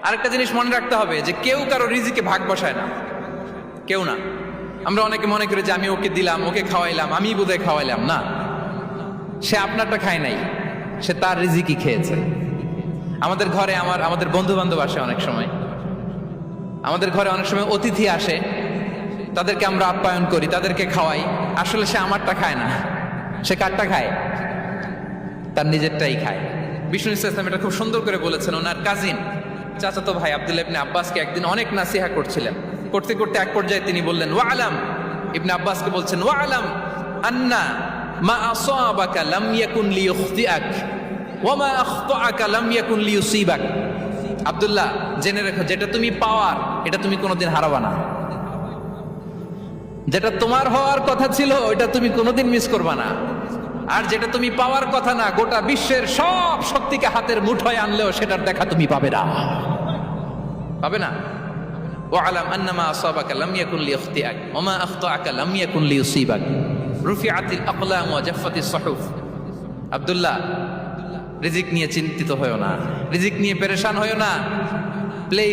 আরেকটা জিনিস মনে রাখতে হবে যে কেউ কারো রিজিকে ভাগ বসায় না, কেউ না। আমরা অনেকে মনে করি যে আমি ওকে দিলাম, ওকে খাওয়াইলাম, আমি বোধহয় খাওয়াইলাম। না, সে আপনারটা খায় নাই, সে তার রিজিকই খেয়েছে। আমাদের ঘরে আমাদের বন্ধু বান্ধব আসে অনেক সময়, আমাদের ঘরে অনেক সময় অতিথি আসে, তাদেরকে আমরা আপ্যায়ন করি, তাদেরকে খাওয়াই। আসলে সে আমারটা খায় না, সে কারটা খায়? তার নিজেরটাই খায়। বিষ্ণু ইসলাম এটা খুব সুন্দর করে বলেছেন। ওনার কাজিন চাচাতো ভাই আব্দুল্লাহ ইবনে আব্বাসকে একদিন অনেক নাসিহা করছিলেন। করতে করতে এক পর্যায়ে তিনি বললেন, ওয়া আলাম, ইবনে আব্বাসকে বলছেন, ওয়া আলাম আন্না মা আসাবাকা লাম ইয়াকুন লিইখতিআক ওয়া মা আখতাআকা লাম ইয়াকুন লিইউসিবাক। আব্দুল্লাহ, জেনে রেখো, যেটা তুমি পাওয়ার এটা তুমি কোনোদিন হারাবা না। যেটা তোমার হওয়ার কথা ছিল ওটা তুমি কোনোদিন মিস করবা না। আর যেটা তুমি পাওয়ার কথা না, গোটা বিশ্বের সব শক্তিকে হাতের মুঠোয় আনলেও সেটার দেখা তুমি পাবে না, পাবে না। ওয়ালাম আন্নামা আসাবাকা লাম ইয়াকুন লিইখতিআক ওয়া মা আখতাআকা লাম ইয়াকুন লিইউসিবাক রুফিআতিল আকলাম ওয়া জাফফাতিস সুহুফ। আব্দুল্লাহ, রিজিক নিয়ে চিন্তিত হয়ো না, রিজিক নিয়ে পেরেশান হয়ো না। প্লে